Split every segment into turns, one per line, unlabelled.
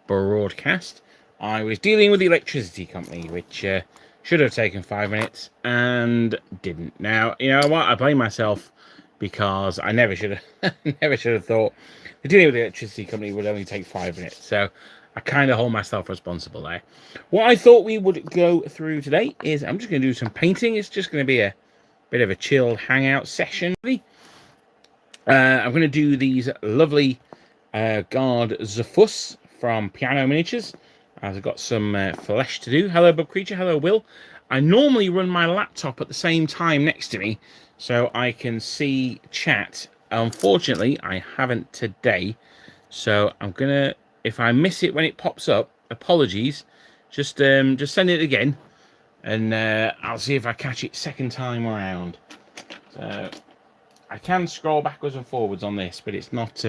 broadcast, I was dealing with the electricity company, which should have taken 5 minutes and didn't. Now, you know what? I blame myself because I never should have, never should have thought the dealing with the electricity company would only take 5 minutes. So I kind of hold myself responsible there. What I thought we would go through today is I'm just going to do some painting. It's just going to be a bit of a chilled hangout session. I'm going to do these lovely Guard Zafus from Piano Miniatures, as I've got some flesh to do. Hello, Bub Creature. Hello, Will. I normally run my laptop at the same time next to me, so I can see chat. Unfortunately, I haven't today, so I'm going to, if I miss it when it pops up, apologies. Just send it again, and I'll see if I catch it second time around. So I can scroll backwards and forwards on this, but it's not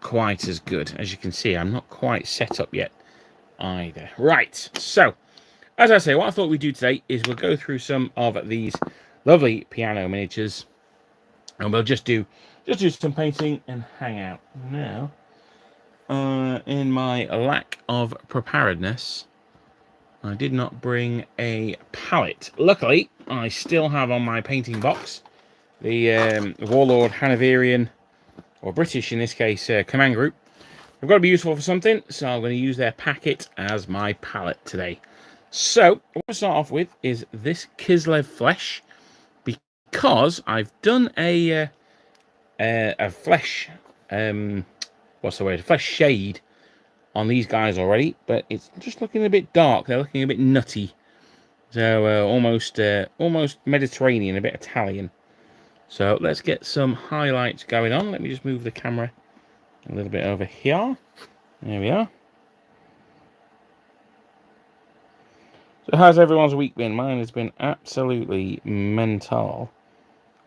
quite as good. As you can see, I'm not quite set up yet either. Right, so as I say, what I thought we'd do today is we'll go through some of these lovely piano miniatures, and we'll just do some painting and hang out. Now, in my lack of preparedness, I did not bring a palette. Luckily, I still have on my painting box the Warlord Hanoverian, or British in this case, command group. They've got to be useful for something, so I'm going to use their packet as my palette today. So, what I start off with is this Kislev flesh, because I've done a flesh, what's the word, a flesh shade on these guys already, but it's just looking a bit dark. They're looking a bit nutty, so almost Mediterranean, a bit Italian. So let's get some highlights going on. Let me just move the camera a little bit over here. There we are. So how's everyone's week been? Mine has been absolutely mental.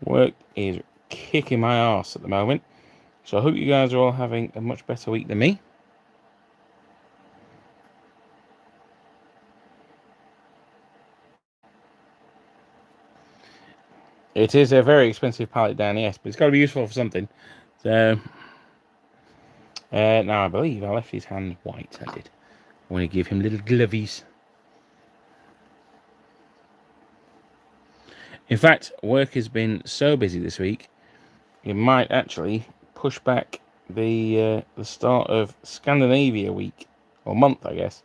Work is kicking my ass at the moment. So I hope you guys are all having a much better week than me. It is a very expensive palette down, yes, but it's got to be useful for something. So, now I believe I left his hand white, I did. I want to give him little glovies. In fact, work has been so busy this week, it might actually push back the start of Scandinavia week, or month, I guess.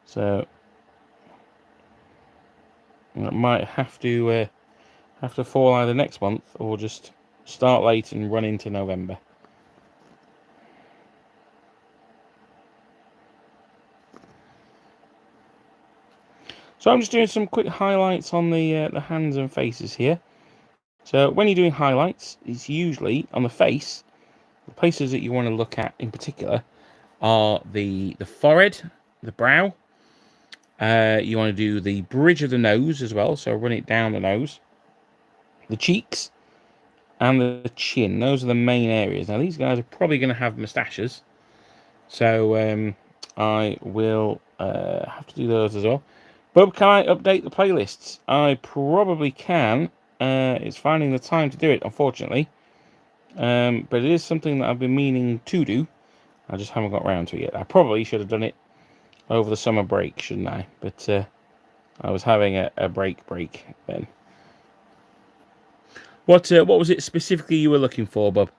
So, it might have to fall either next month or just start late and run into November. So I'm just doing some quick highlights on the hands and faces here. So when you're doing highlights, it's usually on the face. The places that you want to look at in particular are the forehead, the brow. You want to do the bridge of the nose as well, so run it down the nose. The cheeks and the chin. Those are the main areas. Now these guys are probably going to have moustaches, so I will have to do those as well. But can I update the playlists? I probably can. It's finding the time to do it, unfortunately. But it is something that I've been meaning to do. I just haven't got around to it yet. I probably should have done it over the summer break, shouldn't I? But I was having a break then. What was it specifically you were looking for, Bob?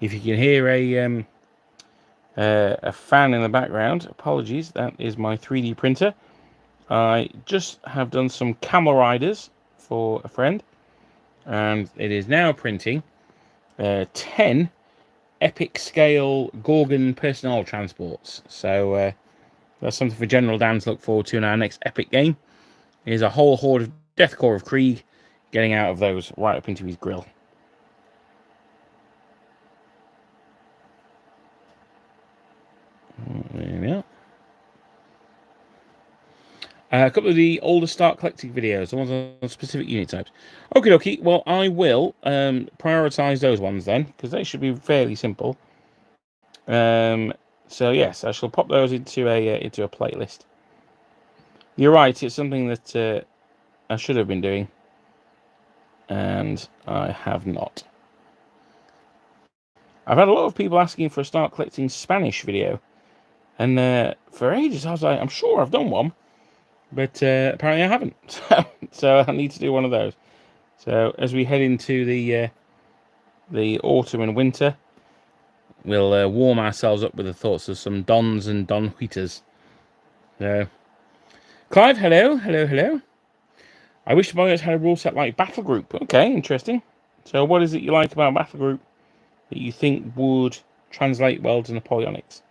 If you can hear a fan in the background, apologies. That is my 3D printer. I just have done some camel riders for a friend, and it is now printing 10 epic scale Gorgon personnel transports. So that's something for General Dan to look forward to in our next epic game. Is a whole horde of Death Corps of Krieg getting out of those right up into his grill. There we are. A couple of the older Start Collecting videos, the ones on specific unit types. Okie dokie, well, I will prioritise those ones then, because they should be fairly simple. So yes, I shall pop those into a playlist. You're right, it's something that I should have been doing, and I have not. I've had a lot of people asking for a start collecting Spanish video. And for ages, I was like, I'm sure I've done one. But apparently I haven't. So I need to do one of those. So as we head into the autumn and winter, we'll warm ourselves up with the thoughts of some Dons and Don Juitas. So, Clive, hello, hello, hello. I wish the Napoleonics had a rule set like Battle Group. Okay, interesting. So what is it you like about Battle Group that you think would translate well to Napoleonics?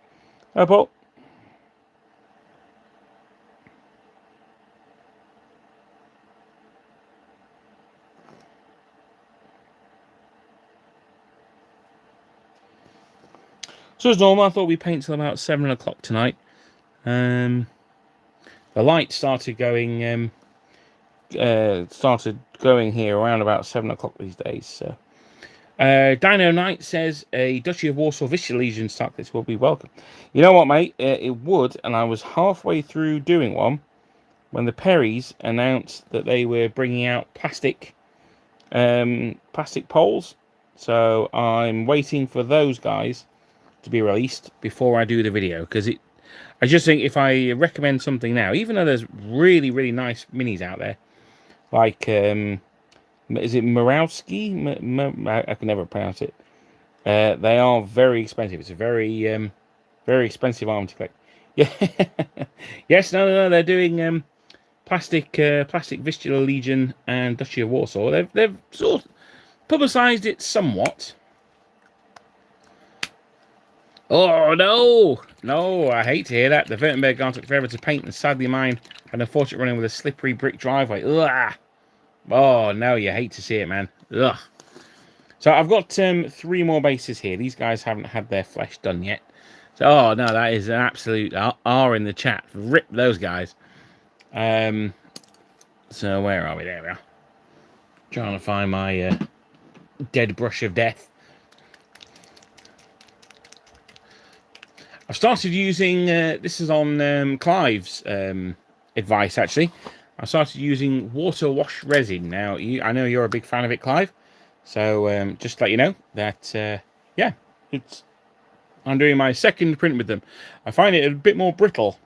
Oh, Paul. So as normal, I thought we'd paint till about 7 o'clock tonight. The light started going here around about 7 o'clock these days. So, Dino Knight says a Duchy of Warsaw Vicious Legion start kits will be welcome. You know what, mate? It would, and I was halfway through doing one when the Perrys announced that they were bringing out plastic poles. So I'm waiting for those guys to be released before I do the video, because I just think if I recommend something now, even though there's really, really nice minis out there, like is it Murawski? I can never pronounce it. They are very expensive. It's a very very expensive arm to collect. Yeah. Yes, no, they're doing plastic Vistula Legion and Duchy of Warsaw. They've sort of publicised it somewhat. Oh, no, I hate to hear that. The Württemberg gun took forever to paint, and sadly mine had an unfortunate running with a slippery brick driveway. Ugh. Oh, no, you hate to see it, man. Ugh. So I've got 3 more bases here. These guys haven't had their flesh done yet. So, oh, no, that is an absolute R in the chat. Rip those guys. So where are we? There we are. Trying to find my dead brush of death. I've started using, this is on Clive's advice, actually. I started using water wash resin. Now, I know you're a big fan of it, Clive. So, just to let you know that, yeah, I'm doing my second print with them. I find it a bit more brittle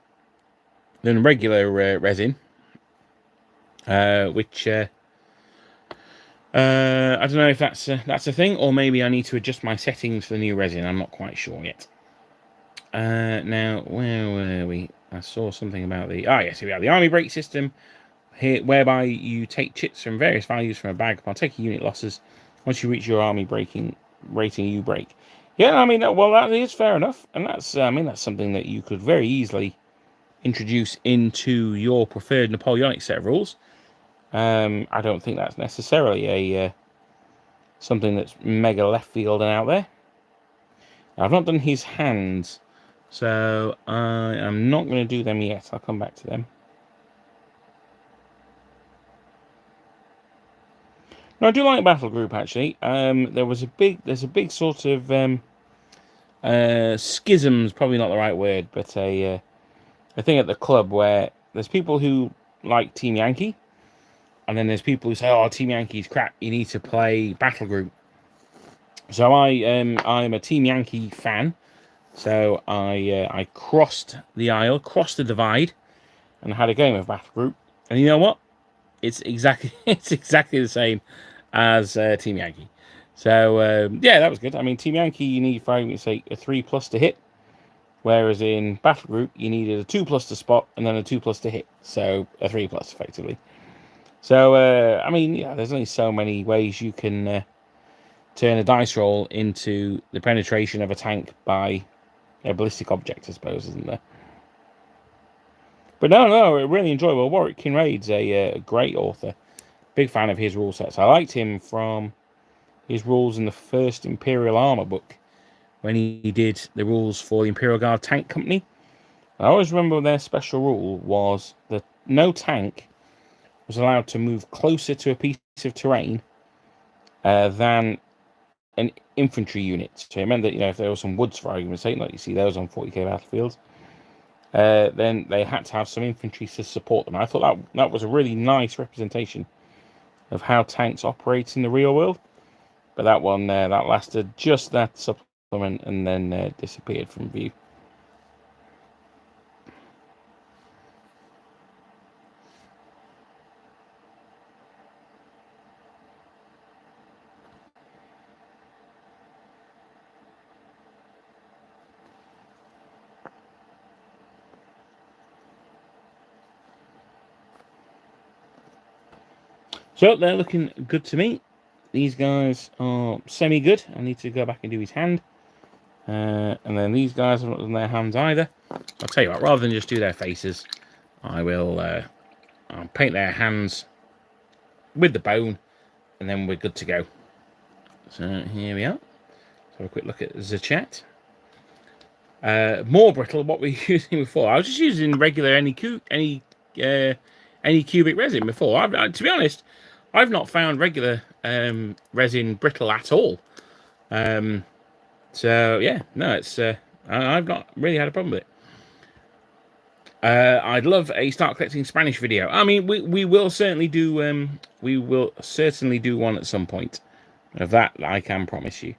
than regular resin. Which, I don't know if that's a thing, or maybe I need to adjust my settings for the new resin. I'm not quite sure yet. Now, where were we? I saw something about the... yes, here we are. The army break system, here, whereby you take chits from various values from a bag upon taking unit losses. Once you reach your army breaking rating, you break. Yeah, I mean, well, that is fair enough. And that's, I mean, that's something that you could very easily introduce into your preferred Napoleonic set of rules. I don't think that's necessarily a something that's mega left field and out there. I've not done his hands, so I am not going to do them yet. I'll come back to them. No, I do like Battle Group, actually. There's a big sort of schism's probably not the right word, but a thing at the club where there's people who like Team Yankee, and then there's people who say, "Oh, Team Yankee's crap. You need to play Battle Group." So I'm a Team Yankee fan. So I crossed the aisle, crossed the divide, and had a game of Battle Group. And you know what? It's exactly the same as Team Yankee. So yeah, that was good. I mean, Team Yankee, you need, for argument's sake, a 3+ to hit, whereas in Battle Group you needed a 2+ to spot and then a 2+ to hit. So a 3+ effectively. So I mean, yeah, there's only so many ways you can turn a dice roll into the penetration of a tank by a ballistic object, I suppose, isn't there? But no, really enjoyable. Warwick Kinraid's a great author. Big fan of his rule sets. I liked him from his rules in the first Imperial Armour book, when he did the rules for the Imperial Guard Tank Company. I always remember their special rule was that no tank was allowed to move closer to a piece of terrain than an infantry unit. So remember that, you know, if there was some woods, for argument's sake, like you see those on 40k battlefields, then they had to have some infantry to support them. I thought that was a really nice representation of how tanks operate in the real world. But that one, that lasted just that supply and then disappeared from view. So they're looking good to me. These guys are semi-good. I need to go back and do his hand. And then these guys have not done their hands either. I'll tell you what, rather than just do their faces, I'll paint their hands with the bone, and then we're good to go. So here we are. Let's have a quick look at the chat. More brittle, what we were using before. I was just using regular any cubic resin before. To be honest, I've not found regular resin brittle at all. So yeah, no, it's I've not really had a problem with it. I'd love a start collecting Spanish video. I mean, we will certainly do one at some point. Of that, I can promise you.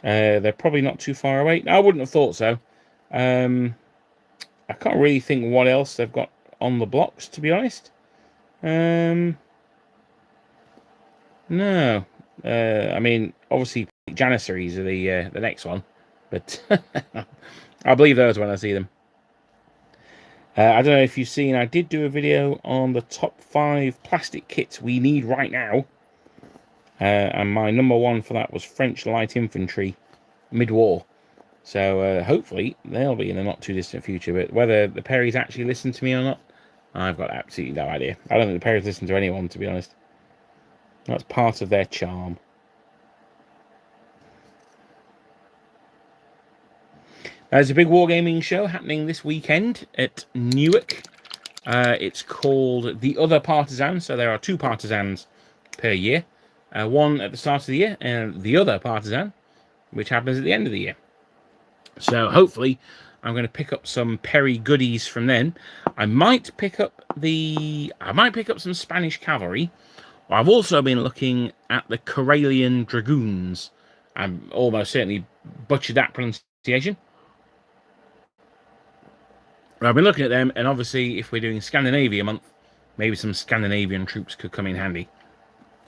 They're probably not too far away. I wouldn't have thought so. I can't really think what else they've got on the blocks, to be honest. No. I mean, obviously, Janissaries are the next one, but I'll believe those when I see them. I don't know if you've seen, I did do a video on the top 5 plastic kits we need right now. And my number 1 for that was French light infantry mid-war. So hopefully they'll be in the not too distant future. But whether the Perrys actually listen to me or not, I've got absolutely no idea. I don't think the Perrys listen to anyone, to be honest. That's part of their charm. There's a big wargaming show happening this weekend at Newark. It's called The Other Partisan. So there are 2 partisans per year. One at the start of the year and the other partisan, which happens at the end of the year. So hopefully I'm going to pick up some Perry goodies from then. I might pick up some Spanish cavalry. I've also been looking at the Karelian Dragoons. I'm almost certainly butchered that pronunciation. I've been looking at them, and obviously if we're doing Scandinavia month, maybe some Scandinavian troops could come in handy.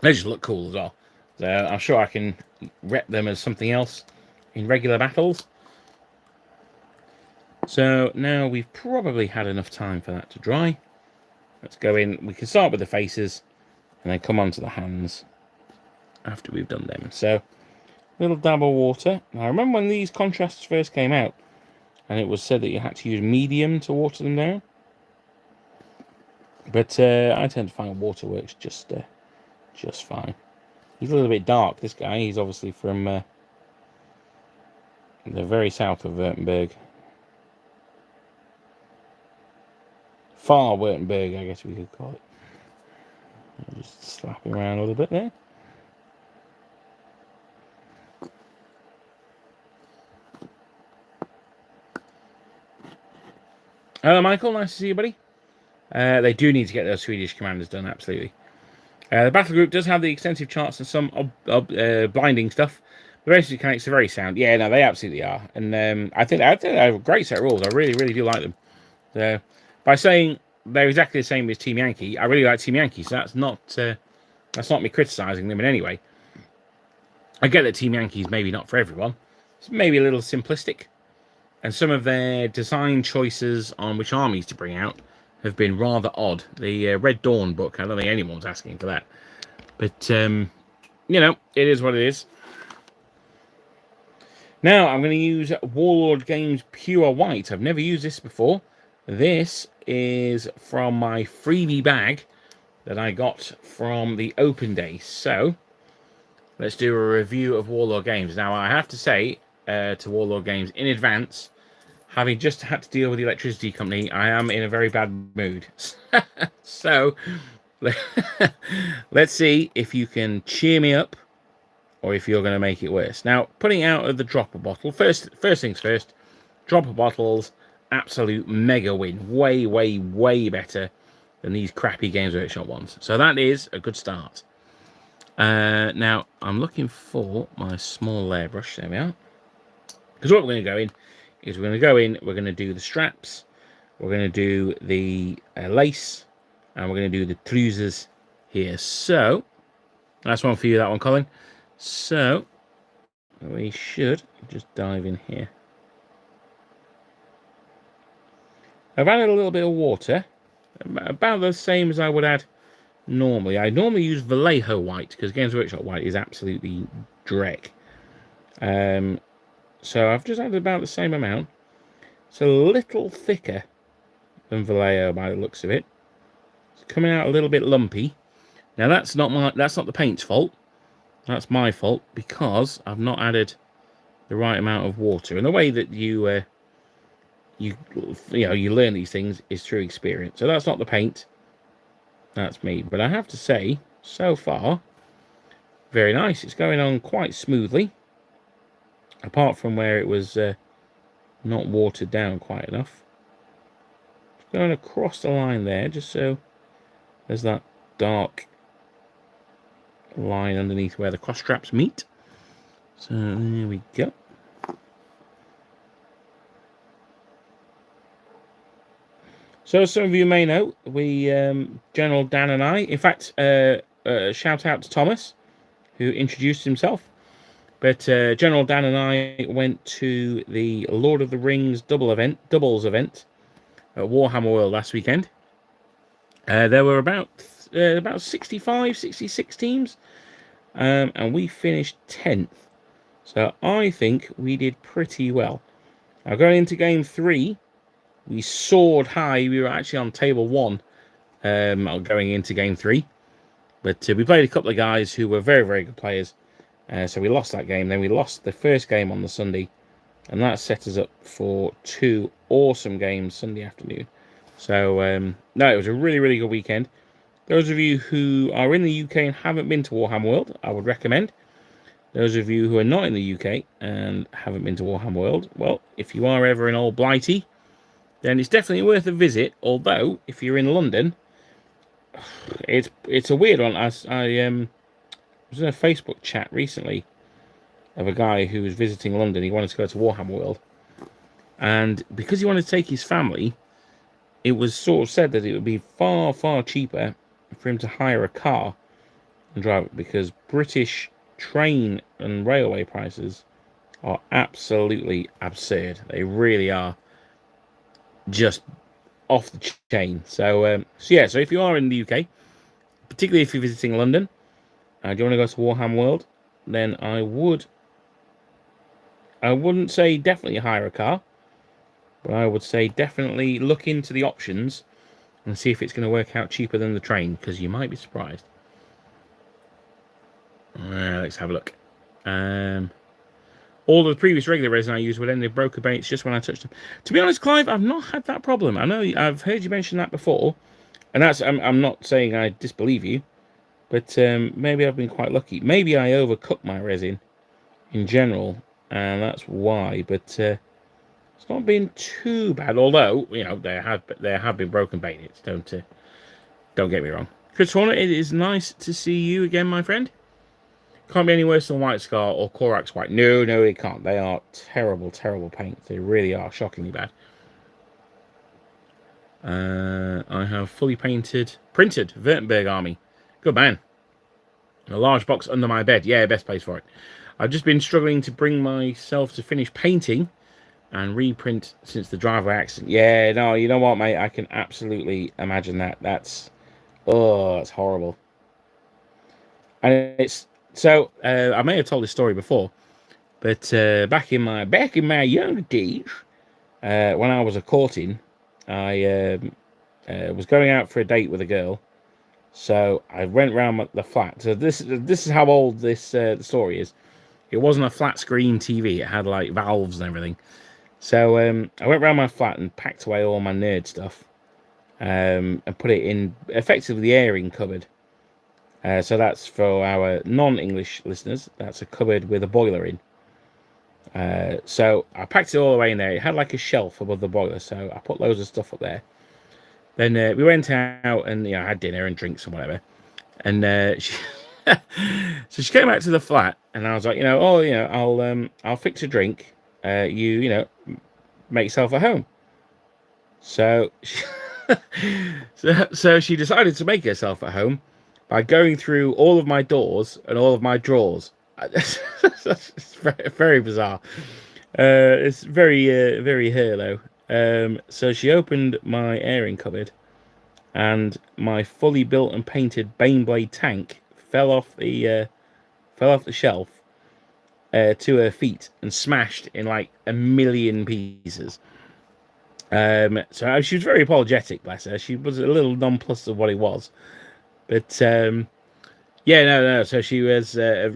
They just look cool as well. So I'm sure I can rep them as something else in regular battles. So now we've probably had enough time for that to dry. Let's go in. We can start with the faces and then come on to the hands after we've done them. So a little dab of water. Now I remember when these contrasts first came out and it was said that you had to use medium to water them down. But I tend to find water works just fine. He's a little bit dark, this guy. He's obviously from the very south of Württemberg. Far Württemberg, I guess we could call it. I'll just slap him around a little bit there. Hello, Michael. Nice to see you, buddy. They do need to get those Swedish commanders done, absolutely. The battle group does have the extensive charts and some blinding stuff. The racing mechanics are very sound. Yeah, no, they absolutely are. And I think they have a great set of rules. I really, really do like them. So, by saying they're exactly the same as Team Yankee, I really like Team Yankee. So that's not me criticising them in any way. I get that Team Yankee is maybe not for everyone. It's maybe a little simplistic. And some of their design choices on which armies to bring out have been rather odd. The Red Dawn book, I don't think anyone's asking for that. But, you know, it is what it is. Now, I'm going to use Warlord Games Pure White. I've never used this before. This is from my freebie bag that I got from the open day. So, let's do a review of Warlord Games. Now, I have to say to Warlord Games in advance, having just had to deal with the electricity company, I am in a very bad mood. So, let's see if you can cheer me up or if you're going to make it worse. Now, putting out of the dropper bottle, first things first, dropper bottles, absolute mega win. Way, way, way better than these crappy Games Workshop ones. So that is a good start. Now, I'm looking for my small airbrush. There we are. Because what we're going to go in is we're going to do the straps, we're going to do the lace, and we're going to do the trousers here. So that's one for you, that one, Colin. So we should just dive in here. I've added a little bit of water, about the same as I would add normally. I normally use Vallejo white, because Games Workshop white is absolutely dreck. So I've just added about the same amount. It's a little thicker than Vallejo by the looks of it. It's coming out a little bit lumpy. Now that's not the paint's fault. That's my fault, because I've not added the right amount of water. And the way that you learn these things is through experience. So that's not the paint. That's me. But I have to say, so far, very nice. It's going on quite smoothly. Apart from where it was not watered down quite enough. Just going across the line there, just so there's that dark line underneath where the cross straps meet. So there we go. So some of you may know, General Dan and I, in fact, shout out to Thomas, who introduced himself. But General Dan and I went to the Lord of the Rings doubles event at Warhammer World last weekend. There were about 65, 66 teams, and we finished 10th. So I think we did pretty well. Now going into game 3, we soared high. We were actually on table 1 going into game 3. But we played a couple of guys who were very, very good players. So we lost that game. Then we lost the first game on the Sunday. And that set us up for 2 awesome games Sunday afternoon. So, no, it was a really, really good weekend. Those of you who are in the UK and haven't been to Warhammer World, I would recommend. Those of you who are not in the UK and haven't been to Warhammer World, well, if you are ever in Old Blighty, then it's definitely worth a visit. Although, if you're in London, it's a weird one. I was in a Facebook chat recently of a guy who was visiting London. He wanted to go to Warhammer World. And because he wanted to take his family, it was sort of said that it would be far, far cheaper for him to hire a car and drive it, because British train and railway prices are absolutely absurd. They really are just off the chain. So if you are in the UK, particularly if you're visiting London, and you want to go to Warhammer World, then I wouldn't say definitely hire a car, but I would say definitely look into the options and see if it's going to work out cheaper than the train, because you might be surprised. Let's have a look. All of the previous regular resin I used would end in broken baits just when I touched them. To be honest, Clive, I've not had that problem. I know I've heard you mention that before, and I'm not saying I disbelieve you, but maybe I've been quite lucky. Maybe I overcooked my resin in general, and that's why. But it's not been too bad. Although there have been broken baits. Don't get me wrong. Chris Horner, it is nice to see you again, my friend. Can't be any worse than White Scar or Korax White. No, they can't. They are terrible, terrible paints. They really are shockingly bad. I have fully printed Württemberg Army. Good man. A large box under my bed. Yeah, best place for it. I've just been struggling to bring myself to finish painting and reprint since the driveway accident. Yeah, no, you know what, mate? I can absolutely imagine that. That's horrible. And it's... So, I may have told this story before, but back in my younger days, when I was a courting, I was going out for a date with a girl. So I went round the flat. So this is how old this story is. It wasn't a flat screen TV. It had like valves and everything. So I went round my flat and packed away all my nerd stuff, and put it in effectively the airing cupboard. So that's for our non-English listeners. That's a cupboard with a boiler in. So I packed it all the way in there. It had like a shelf above the boiler, so I put loads of stuff up there. Then we went out and I had dinner and drinks and whatever. And so she came back to the flat, and I was like, I'll fix a drink you know, make yourself at home. So, so she decided to make herself at home by going through all of my doors and all of my drawers. It's very, very bizarre. It's very her though. So she opened my airing cupboard, and my fully built and painted Baneblade tank fell off the shelf to her feet and smashed in like a million pieces. So she was very apologetic, bless her. She was a little nonplussed of what it was, but yeah, no. So she was, I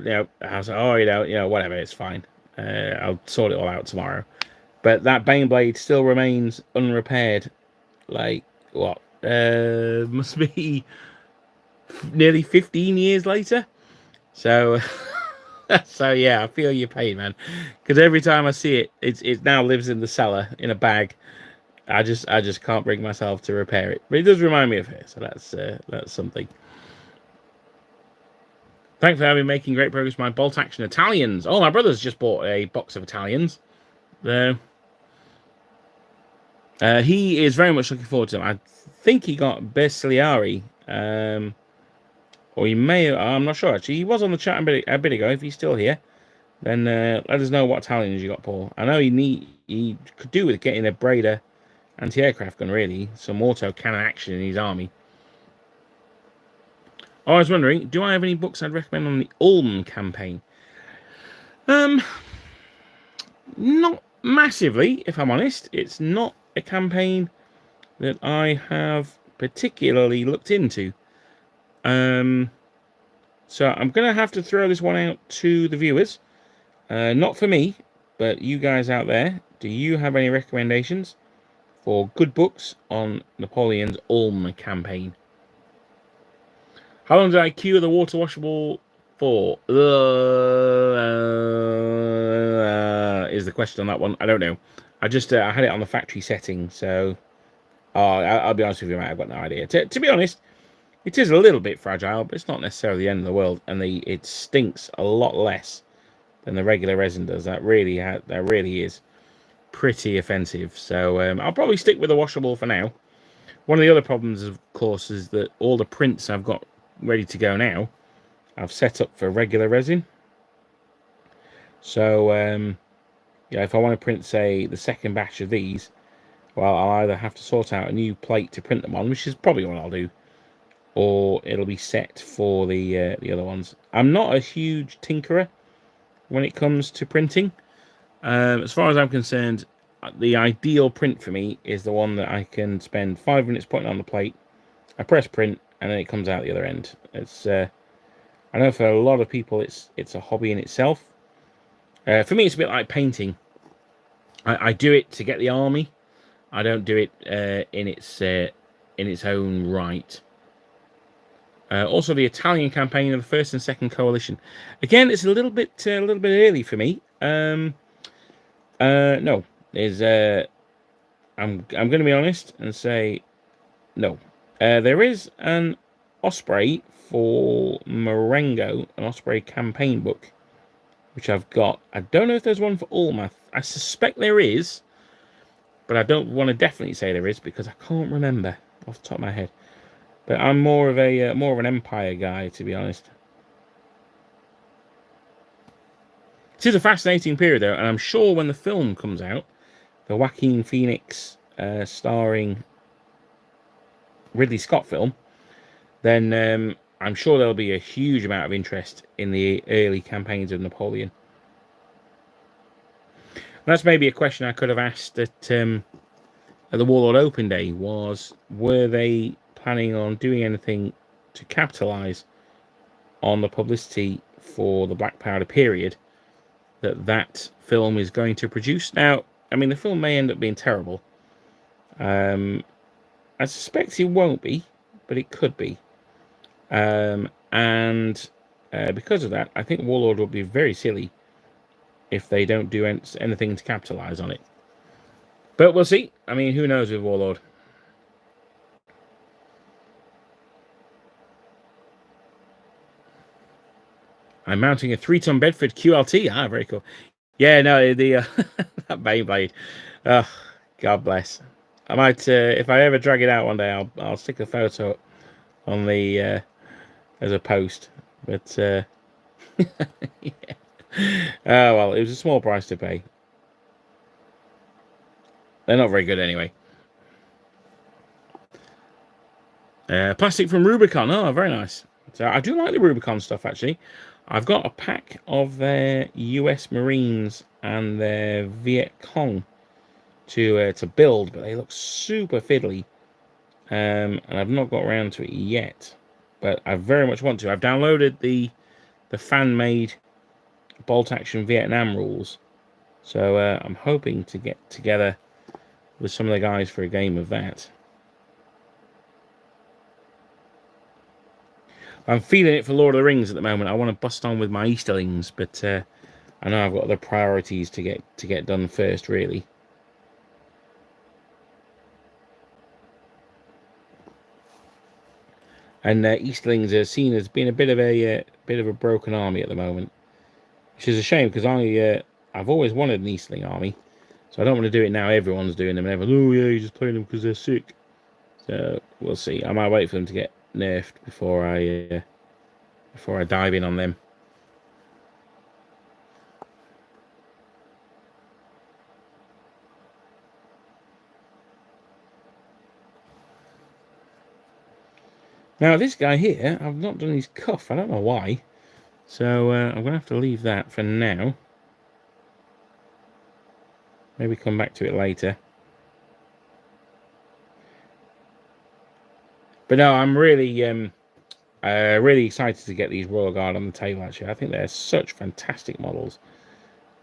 was like, oh, whatever, it's fine. I'll sort it all out tomorrow. But that Baneblade still remains unrepaired. Like what? Must be nearly 15 years later. So, so yeah, I feel your pain, man. Because every time I see it, it now lives in the cellar in a bag. I just can't bring myself to repair it. But it does remind me of her, so that's something. Thanks for having making great progress with my bolt action Italians. Oh, my brother's just bought a box of Italians. He is very much looking forward to them. I think he got Bersaglieri, or he may. I'm not sure actually. He was on the chat a bit ago. If he's still here, then let us know what Italians you got, Paul. I know he could do with getting a Breda anti-aircraft gun, really. Some auto cannon action in his army. Oh, I was wondering, do I have any books I'd recommend on the Ulm campaign? Not massively, if I'm honest. It's not a campaign that I have particularly looked into. So I'm going to have to throw this one out to the viewers. Not for me, but you guys out there. Do you have any recommendations for good books on Napoleon's Ulm campaign? How long did I queue the water washable for? Is the question on that one. I don't know. I just I had it on the factory setting, so I'll be honest with you, mate, I've got no idea. To be honest, it is a little bit fragile, but it's not necessarily the end of the world, and it stinks a lot less than the regular resin does. That really is pretty offensive. So I'll probably stick with the washable for now. One of the other problems, of course, is that all the prints I've got ready to go now, I've set up for regular resin. So yeah, if I want to print, say, the second batch of these, well, I'll either have to sort out a new plate to print them on, which is probably what I'll do, or it'll be set for the other ones. I'm not a huge tinkerer when it comes to printing. As far as I'm concerned, the ideal print for me is the one that I can spend 5 minutes putting on the plate. I press print, and then it comes out the other end. It's I know for a lot of people it's a hobby in itself. For me, it's a bit like painting. I do it to get the army. I don't do it in its own right. Also, the Italian campaign of the First and Second Coalition. Again, it's a little bit early for me. No, I'm going to be honest and say no. There is an Osprey for Marengo, an Osprey campaign book, which I've got. I don't know if there's one for Ulm. I suspect there is, but I don't want to definitely say there is because I can't remember off the top of my head. But I'm more of an Empire guy, to be honest. It is a fascinating period, though, and I'm sure when the film comes out, the Joaquin Phoenix starring Ridley Scott film, then I'm sure there'll be a huge amount of interest in the early campaigns of Napoleon. That's maybe a question I could have asked at the Warlord Open Day, were they planning on doing anything to capitalise on the publicity for the Black Powder period that film is going to produce. Now, I mean, the film may end up being terrible. I suspect it won't be, but it could be. And because of that, I think Warlord will be very silly if they don't do anything to capitalise on it. But we'll see. I mean, who knows with Warlord? I'm mounting a 3-ton Bedford QLT. Ah, very cool. Yeah, no, the that Beyblade. Oh, God bless. I might, if I ever drag it out one day, I'll stick a photo on the as a post. But yeah. Oh well, it was a small price to pay. They're not very good anyway. Plastic from Rubicon. Oh, very nice. So I do like the Rubicon stuff actually. I've got a pack of their US Marines and their Viet Cong to build, but they look super fiddly. And I've not got around to it yet, but I very much want to. I've downloaded the fan-made bolt action Vietnam rules, so I'm hoping to get together with some of the guys for a game of that. I'm feeling it for Lord of the Rings at the moment. I want to bust on with my Easterlings, but I know I've got other priorities to get done first, really. And Easterlings are seen as being a bit of a broken army at the moment, which is a shame because I've always wanted an Easterling army, so I don't want to do it now. Everyone's doing them, and everyone's, oh yeah, you just playing them because they're sick. So we'll see. I might wait for them to get nerfed before I dive in on them. Now this guy here, I've not done his cuff. I don't know why. So I'm going to have to leave that for now. Maybe come back to it later. But no, I'm really really excited to get these Royal Guard on the table, actually. I think they're such fantastic models.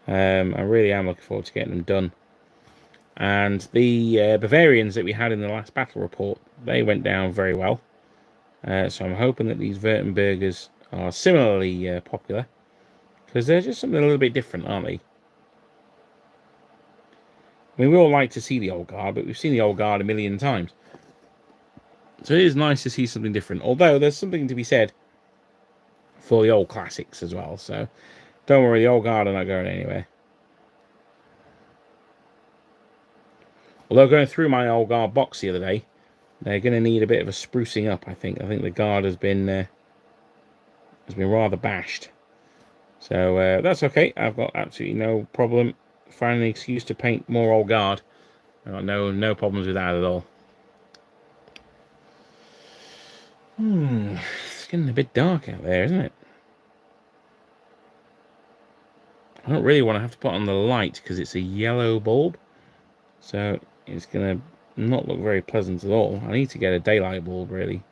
I really am looking forward to getting them done. And the Bavarians that we had in the last battle report, they went down very well. So I'm hoping that these Württembergers are similarly popular, because they're just something a little bit different, aren't they? I mean, we all like to see the old guard, but we've seen the old guard a million times. So it is nice to see something different, although there's something to be said for the old classics as well. So don't worry, the old guard are not going anywhere. Although going through my old guard box the other day, they're going to need a bit of a sprucing up, I think. I think the guard has been rather bashed. So that's okay. I've got absolutely no problem finding an excuse to paint more old guard. I've got no problems with that at all. It's getting a bit dark out there, isn't it? I don't really want to have to put on the light because it's a yellow bulb. So it's going to not look very pleasant at all. I need to get a daylight bulb, really.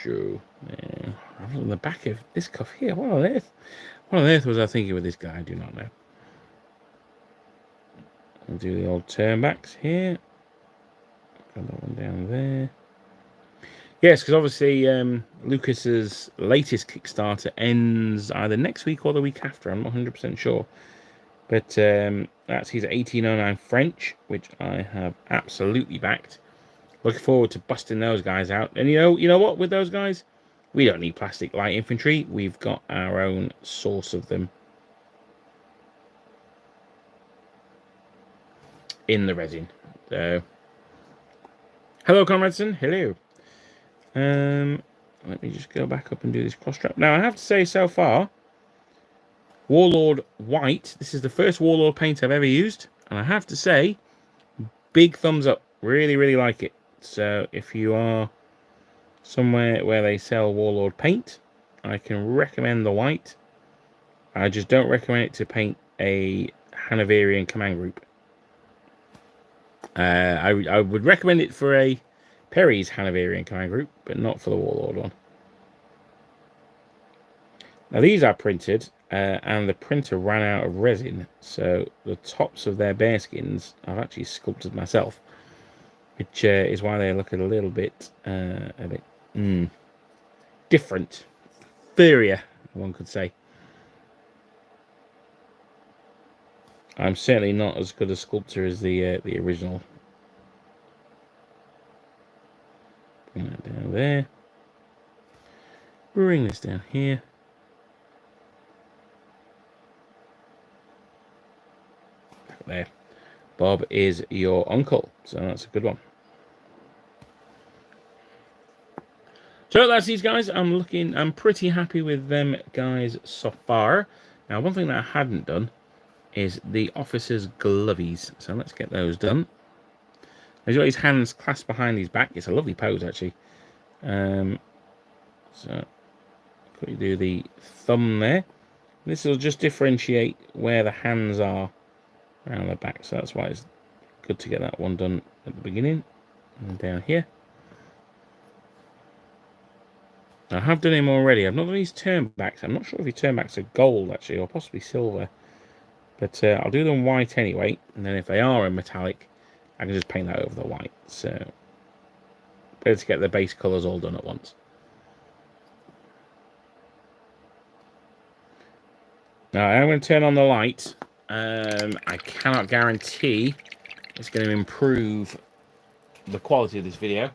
Sure. Yeah. On the back of this cuff here. What on earth was I thinking with this guy? I do not know. I'll do the old turnbacks here. Got that one down there. Yes, because obviously Lucas's latest Kickstarter ends either next week or the week after. I'm not 100% sure. But that's his 1809 French, which I have absolutely backed. Looking forward to busting those guys out. And you know what? With those guys, we don't need plastic light infantry. We've got our own source of them in the resin. So, hello, Conradson. Hello. Let me just go back up and do this cross strap. Now, I have to say, so far, Warlord White. This is the first Warlord paint I've ever used, and I have to say, big thumbs up. Really, really like it. So, if you are somewhere where they sell Warlord paint, I can recommend the white. I just don't recommend it to paint a Hanoverian command group. I would recommend it for a Perry's Hanoverian command group, but not for the Warlord one. Now these are printed, and the printer ran out of resin, so the tops of their bearskins I've actually sculpted myself, which is why they look a little bit different, inferior, one could say. I'm certainly not as good a sculptor as the original. Bring that down there. bring this down here. There. Bob is your uncle, so that's a good one. So that's these guys. I'm pretty happy with them guys so far. Now, one thing that I hadn't done is the officer's glovies. So let's get those done. He's got his hands clasped behind his back. It's a lovely pose, actually. So, quickly do the thumb there. This will just differentiate where the hands are around the back. So that's why it's good to get that one done at the beginning. And down here. I have done him already. I've not done his turnbacks. I'm not sure if his turnbacks are gold, actually, or possibly silver. But I'll do them white anyway. And then if they are in metallic, I can just paint that over the white. So, better to get the base colours all done at once. Now, I'm going to turn on the light. I cannot guarantee it's going to improve the quality of this video.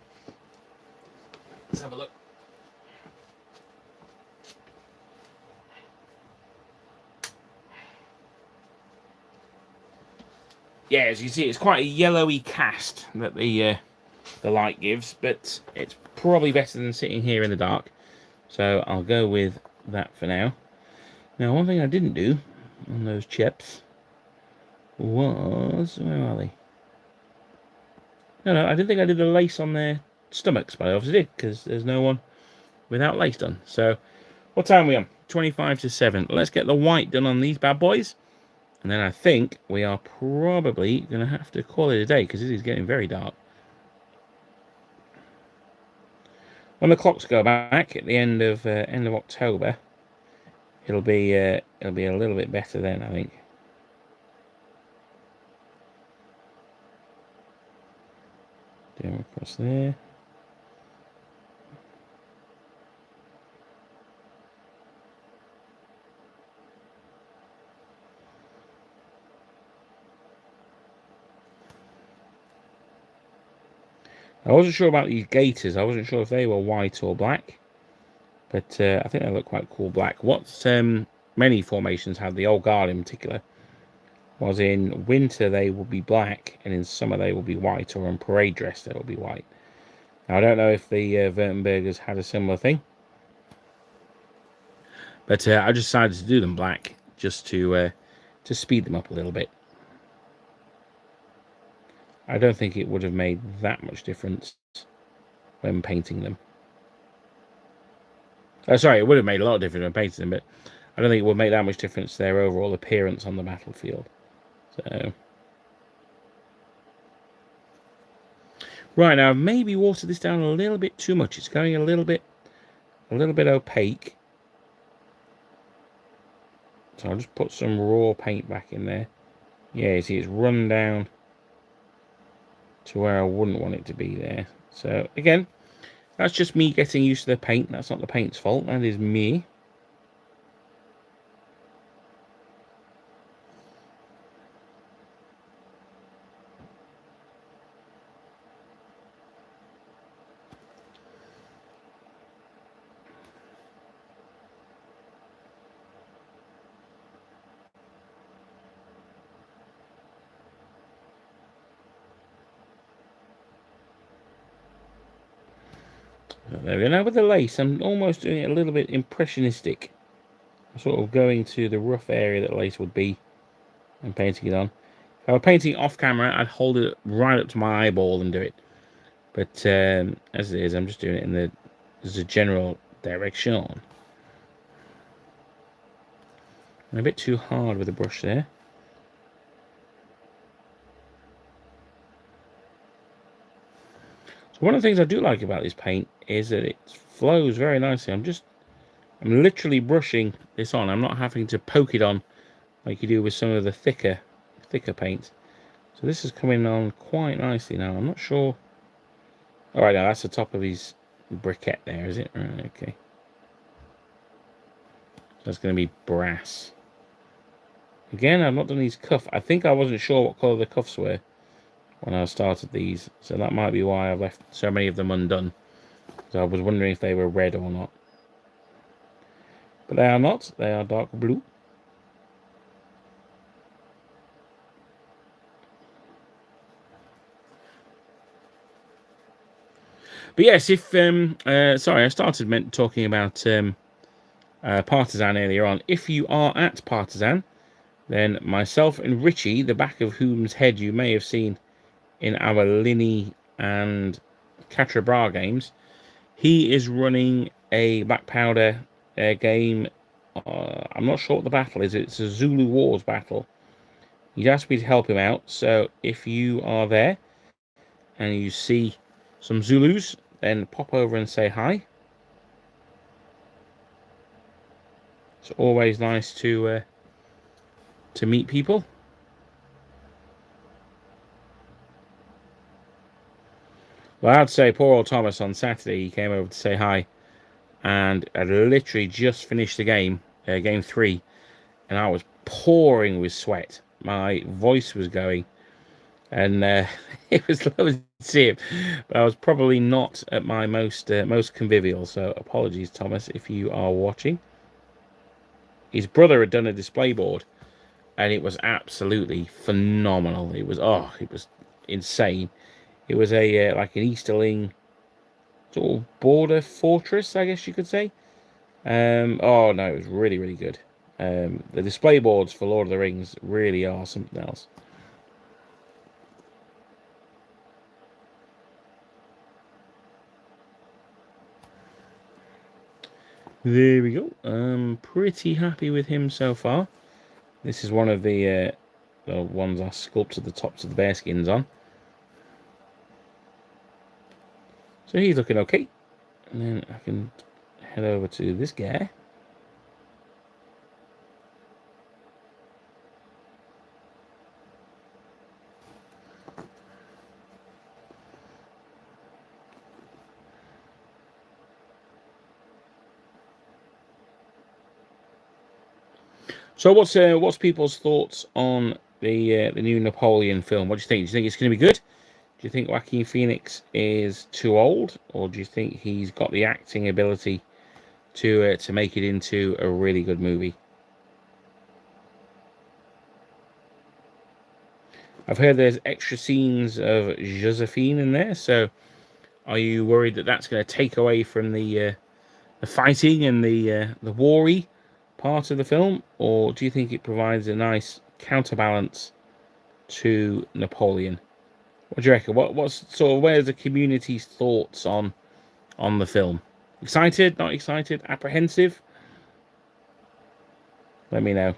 Let's have a look. Yeah, as you see, it's quite a yellowy cast that the light gives, but it's probably better than sitting here in the dark. So I'll go with that for now. Now, one thing I didn't do on those chips was... Where are they? No, I didn't think I did the lace on their stomachs, but I obviously did, because there's no one without lace done. So, what time are we on? 25 to 7. Let's get the white done on these bad boys. And then I think we are probably going to have to call it a day, because it is getting very dark. When the clocks go back at the end of October, it'll be a little bit better then, I think. Down across there. I wasn't sure about these gaiters. I wasn't sure if they were white or black, but I think they look quite cool black. What many formations have, the Old Guard in particular, was in winter they will be black, and in summer they will be white, or on parade dress they will be white. Now, I don't know if the Württembergers had a similar thing, but I just decided to do them black just to speed them up a little bit. I don't think it would have made that much difference when painting them. Oh, sorry, it would have made a lot of difference when painting them, but I don't think it would make that much difference to their overall appearance on the battlefield. So, right, now I've maybe watered this down a little bit too much. It's going a little bit opaque. So I'll just put some raw paint back in there. Yeah, you see it's run down to where I wouldn't want it to be there. So again, that's just me getting used to the paint. That's not the paint's fault. That is me. There we go. Now with the lace, I'm almost doing it a little bit impressionistic. I'm sort of going to the rough area that lace would be and painting it on. If I were painting off camera, I'd hold it right up to my eyeball and do it. But as it is, I'm just doing it in the general direction. I'm a bit too hard with the brush there. So one of the things I do like about this paint is that it flows very nicely. I'm literally brushing this on. I'm not having to poke it on like you do with some of the thicker paints. So this is coming on quite nicely now. I'm not sure. All right, now that's the top of his briquette there, is it? Right, okay. So that's going to be brass. Again, I've not done his cuff. I think I wasn't sure what colour the cuffs were when I started these. So that might be why I've left so many of them undone. So I was wondering if they were red or not. But they are not. They are dark blue. But yes, if sorry, I started talking about Partisan earlier on. If you are at Partisan, then myself and Richie, the back of whom's head you may have seen in our Linny and Quatre Bras games, he is running a Black Powder game. I'm not sure what the battle is. It's a Zulu Wars battle. He's asked me to help him out. So if you are there and you see some Zulus, then pop over and say hi. It's always nice to meet people. Well, I'd say poor old Thomas on Saturday, he came over to say hi, and I'd literally just finished the game, game 3, and I was pouring with sweat. My voice was going, and it was lovely to see him. But I was probably not at my most convivial, so apologies, Thomas, if you are watching. His brother had done a display board, and it was absolutely phenomenal. It was insane. It was a like an Easterling sort of border fortress, I guess you could say. Oh no, it was really, really good. The display boards for Lord of the Rings really are something else. There we go. I'm pretty happy with him so far. This is one of the ones I sculpted the tops of the bearskins on. So he's looking okay. And then I can head over to this guy. So what's people's thoughts on the new Napoleon film? What do you think? Do you think it's going to be good? Do you think Joaquin Phoenix is too old, or do you think he's got the acting ability to make it into a really good movie? I've heard there's extra scenes of Josephine in there, so are you worried that that's going to take away from the fighting and the war-y part of the film, or do you think it provides a nice counterbalance to Napoleon? What do you reckon? What's sort of where's the community's thoughts on the film? Excited? Not excited? Apprehensive? Let me know.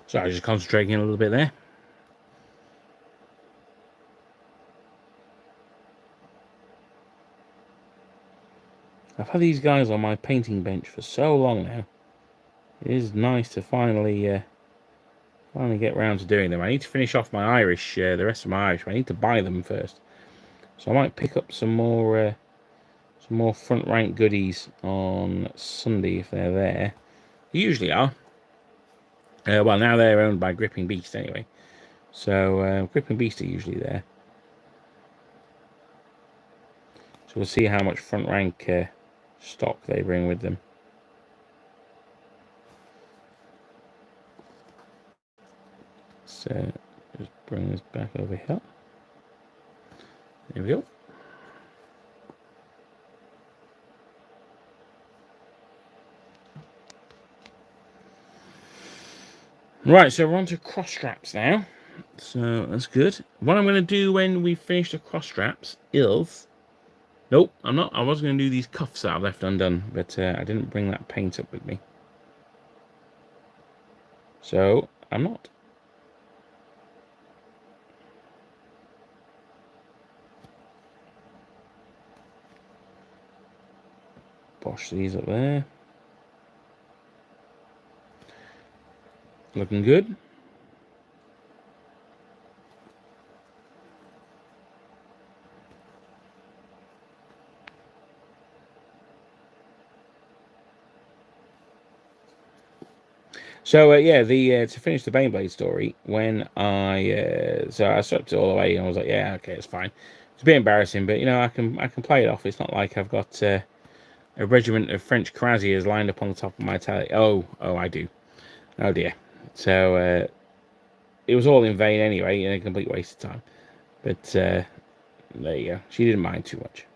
So I was just concentrating a little bit there. I've had these guys on my painting bench for so long now. It is nice to finally get around to doing them. I need to finish off my Irish, the rest of my Irish. I need to buy them first, so I might pick up some more front rank goodies on Sunday if they're there. They usually are. Well, now they're owned by Gripping Beast anyway, so Gripping Beast are usually there. So we'll see how much front rank stock they bring with them. So just bring this back over here. There we go. Right, so we're on to cross straps now. So that's good. What I'm going to do when we finish the cross straps is Nope, I'm not. I was going to do these cuffs that I've left undone, but I didn't bring that paint up with me. So, I'm not. Bosh these up there. Looking good. So yeah, the to finish the Baneblade story, when I swept it all away and I was like, yeah, okay, it's fine. It's a bit embarrassing, but you know, I can play it off. It's not like I've got a regiment of French cuirassiers lined up on the top of my tally. Oh, I do. Oh dear. So it was all in vain anyway, and a complete waste of time. But there you go. She didn't mind too much.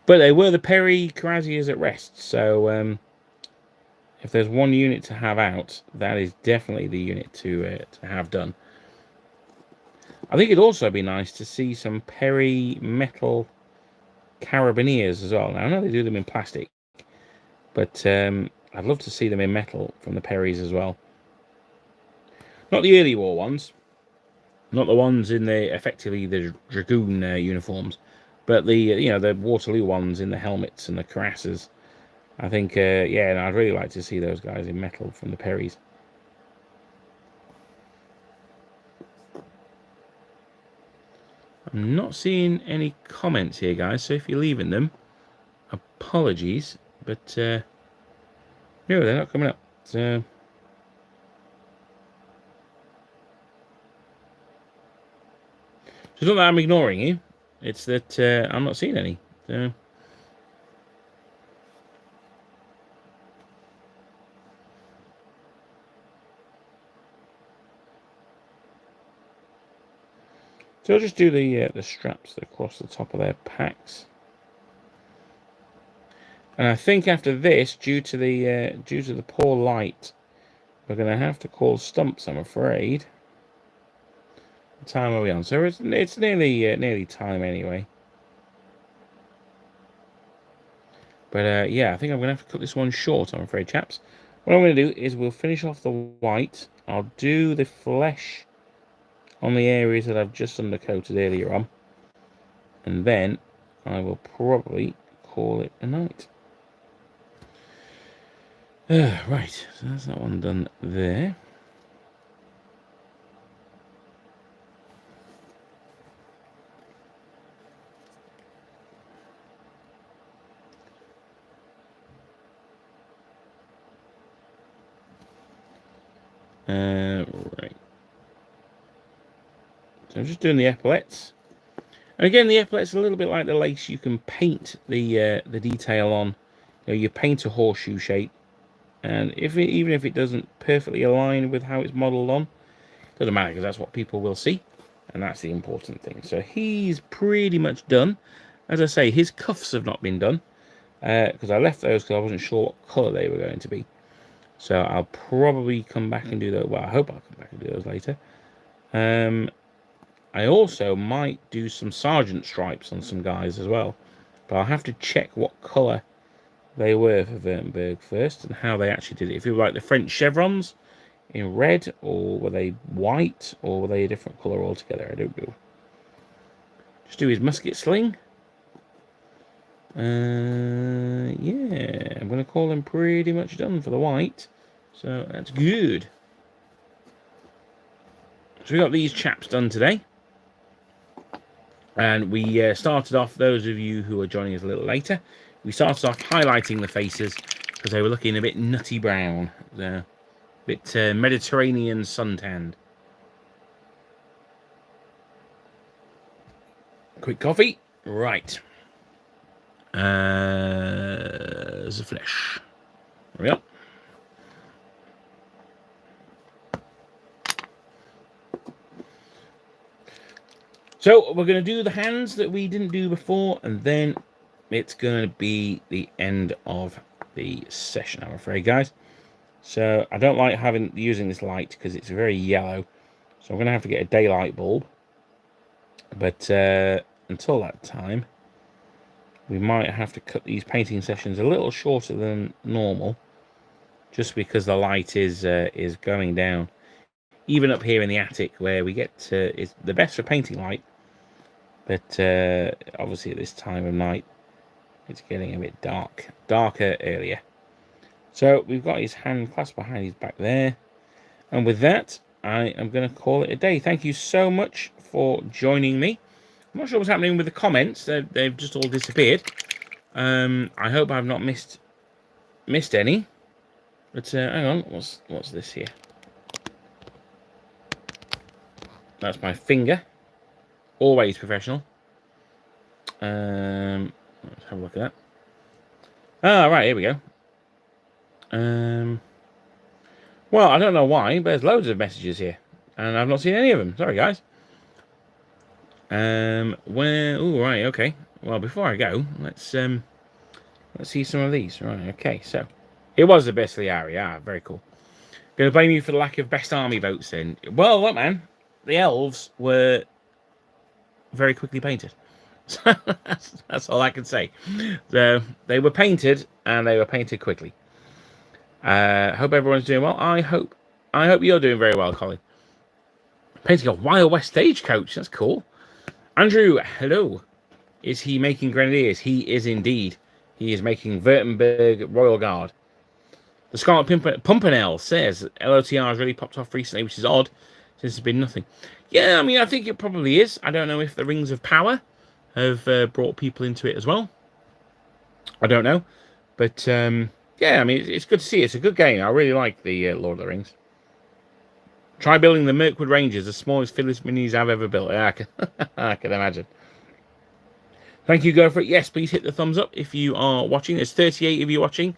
But they were the Perry cuirassiers at rest, so if there's one unit to have out, that is definitely the unit to have done. I think it'd also be nice to see some Perry metal carabiniers as well. Now, I know they do them in plastic, but I'd love to see them in metal from the Perrys as well. Not the early war ones, not the ones in effectively the dragoon uniforms, but the the Waterloo ones in the helmets and the cuirasses. I think yeah, I'd really like to see those guys in metal from the Perrys. I'm not seeing any comments here, guys, so if you're leaving them, apologies, but no, they're not coming up. So it's not that I'm ignoring you, it's that I'm not seeing any. So I'll just do the straps across the top of their packs. And I think after this, due to the poor light, we're going to have to call stumps, I'm afraid. What time are we on? So it's nearly time anyway. But yeah, I think I'm going to have to cut this one short, I'm afraid, chaps. What I'm going to do is we'll finish off the white. I'll do the flesh on the areas that I've just undercoated earlier on. And then I will probably call it a night. Right, so that's that one done there. Right. So I'm just doing the epaulettes. And again, the epaulettes are a little bit like the lace. You can paint the detail on. You paint a horseshoe shape, and even if it doesn't perfectly align with how it's modelled on, it doesn't matter because that's what people will see, and that's the important thing. So he's pretty much done. As I say, his cuffs have not been done because I left those because I wasn't sure what colour they were going to be. So I'll probably come back and do those. Well, I hope I'll come back and do those later. I also might do some sergeant stripes on some guys as well. But I'll have to check what colour they were for Württemberg first and how they actually did it. If it were like the French chevrons in red, or were they white, or were they a different colour altogether? I don't know. Just do his musket sling. Yeah, I'm going to call him pretty much done for the white. So that's good. So we got these chaps done today. And we started off, those of you who are joining us a little later, we started off highlighting the faces because they were looking a bit nutty brown. A bit Mediterranean suntanned. Quick coffee. Right. There's the flesh. There we go. So we're going to do the hands that we didn't do before, and then it's going to be the end of the session, I'm afraid, guys. So I don't like using this light because it's very yellow. So I'm going to have to get a daylight bulb. But until that time, we might have to cut these painting sessions a little shorter than normal, just because the light is going down. Even up here in the attic, where we get is the best for painting light, but obviously at this time of night, it's getting a bit darker earlier. So we've got his hand clasped behind his back there, and with that, I am going to call it a day. Thank you so much for joining me. I'm not sure what's happening with the comments. They've just all disappeared. I hope I've not missed any. But hang on, what's this here? That's my finger. Always professional. Let's have a look at that. Ah, right, here we go. Well, I don't know why, but there's loads of messages here, and I've not seen any of them. Sorry, guys. Where? Oh, right, okay. Well, before I go, let's see some of these. Right, okay. So, it was the best for the area. Ah, very cool. Going to blame you for the lack of best army votes then. Well, look, man, the elves were very quickly painted. So that's all I can say. So they were painted, and they were painted quickly. Hope everyone's doing well. I hope you're doing very well, Colin. Painting a Wild West stagecoach. That's cool. Andrew, hello. Is he making grenadiers? He is indeed. He is making Württemberg Royal Guard. The Scarlet Pumpanel says LOTR has really popped off recently, which is odd, since there's been nothing. Yeah, I mean, I think it probably is. I don't know if the Rings of Power have brought people into it as well. I don't know. But, yeah, I mean, it's good to see. It's a good game. I really like the Lord of the Rings. Try building the Mirkwood Rangers, the smallest Phyllis minis I've ever built. Yeah, I can imagine. Thank you, go for it. Yes, please hit the thumbs up if you are watching. There's 38 of you watching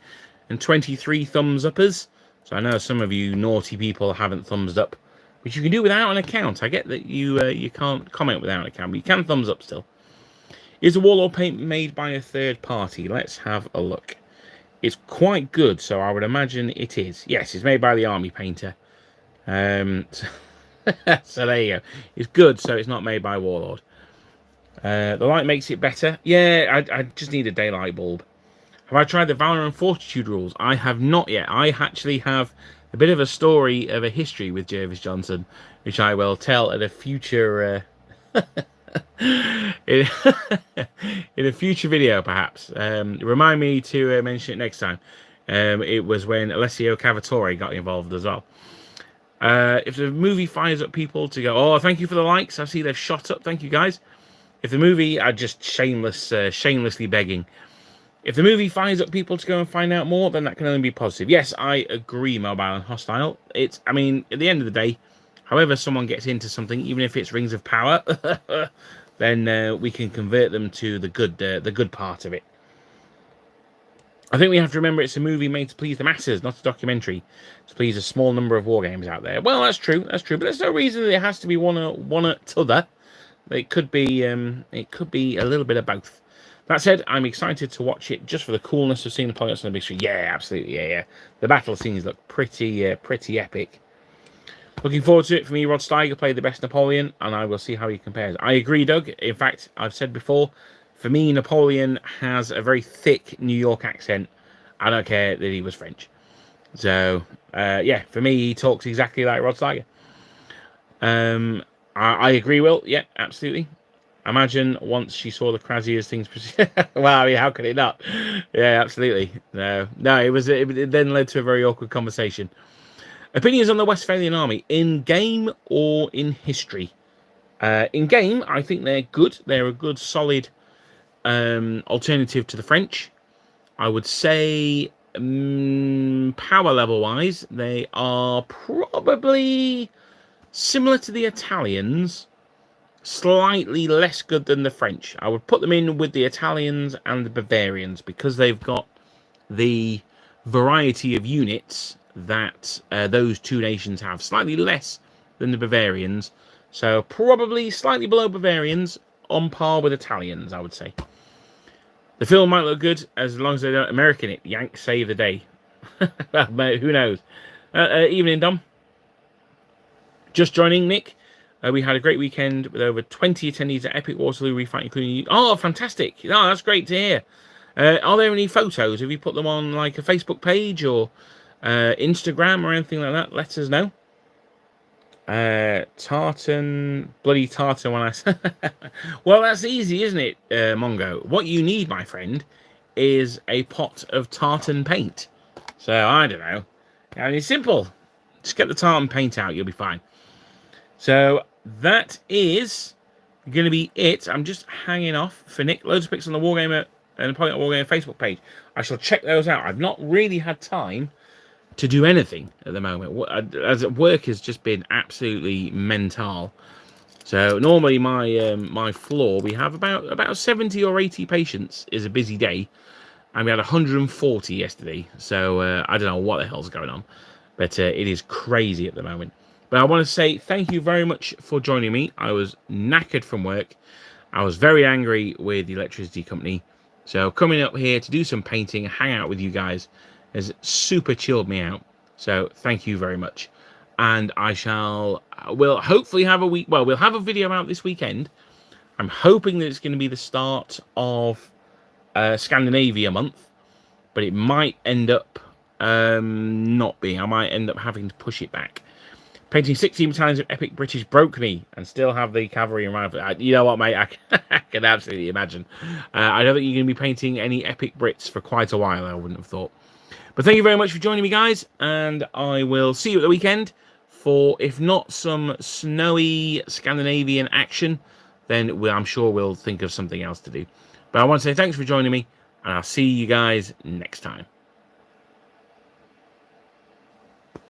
and 23 thumbs uppers. So I know some of you naughty people haven't thumbs up, which you can do without an account. I get that you can't comment without an account, but you can thumbs up still. Is the Warlord paint made by a third party? Let's have a look. It's quite good, so I would imagine it is. Yes, it's made by the army painter. So there you go. It's good, so it's not made by Warlord. The light makes it better. Yeah, I just need a daylight bulb. Have I tried the Valor and Fortitude rules? I have not yet. I actually have a bit of a story of a history with Jervis Johnson, which I will tell at a future in a future video, perhaps. Remind me to mention it next time. It was when Alessio Cavatore got involved as well. If the movie fires up people to go, oh, thank you for the likes. I see they've shot up. Thank you, guys. If the movie, I just shamelessly begging. If the movie fires up people to go and find out more, then that can only be positive. Yes, I agree, Mobile and Hostile. I mean, at the end of the day, however someone gets into something, even if it's Rings of Power, then we can convert them to the good part of it. I think we have to remember it's a movie made to please the masses, not a documentary to please a small number of wargames out there. Well, that's true, but there's no reason that it has to be one or t'other. It could be a little bit of both. That said, I'm excited to watch it just for the coolness of seeing the pilots on the big screen. Yeah, absolutely, yeah. The battle scenes look pretty epic. Looking forward to it. For me, Rod Steiger played the best Napoleon, and I will see how he compares. I agree, Doug. In fact, I've said before, for me, Napoleon has a very thick New York accent. I don't care that he was French. So, yeah, for me, he talks exactly like Rod Steiger. I agree, Will. Yeah, absolutely. Imagine once she saw the Kraziers things. Wow, I mean, how could it not? Yeah, absolutely. No, it then led to a very awkward conversation. Opinions on the Westphalian army in game or in history? In game, I think they're good. They're a good, solid alternative to the French. I would say power level wise, they are probably similar to the Italians. Slightly less good than the French. I would put them in with the Italians and the Bavarians because they've got the variety of units that those two nations have. Slightly less than the Bavarians. So probably slightly below Bavarians, on par with Italians, I would say. The film might look good as long as they don't American it. Yanks save the day. Who knows? Evening, Dom. Just joining, Nick. We had a great weekend with over 20 attendees at Epic Waterloo Refight, including you. Oh, fantastic. Oh, that's great to hear. Are there any photos? Have you put them on like a Facebook page or Instagram or anything like that? Let us know. Tartan, bloody tartan when I well, that's easy, isn't it, Mongo? What you need, my friend, is a pot of tartan paint. So, I don't know. I mean, it's simple. Just get the tartan paint out, you'll be fine. So, that is going to be it. I'm just hanging off for Nick. Loads of pics on the Wargamer and Napoleonic Wargaming Facebook page. I shall check those out. I've not really had time to do anything at the moment, as work has just been absolutely mental. So normally my floor, we have about 70 or 80 patients is a busy day, and we had 140 yesterday. So I don't know what the hell's going on, but it is crazy at the moment. But I want to say thank you very much for joining me. I was knackered from work. I was very angry with the electricity company. So coming up here to do some painting, hang out with you guys, has super chilled me out. So thank you very much. And we'll hopefully have we'll have a video out this weekend. I'm hoping that it's going to be the start of Scandinavia month, but it might end up not being. I might end up having to push it back. Painting 16 battalions of epic British broke me, and still have the cavalry and rifle. You know what, mate? I can absolutely imagine. I don't think you're going to be painting any epic Brits for quite a while, I wouldn't have thought. But thank you very much for joining me, guys, and I will see you at the weekend for, if not some snowy Scandinavian action, then I'm sure we'll think of something else to do. But I want to say thanks for joining me, and I'll see you guys next time.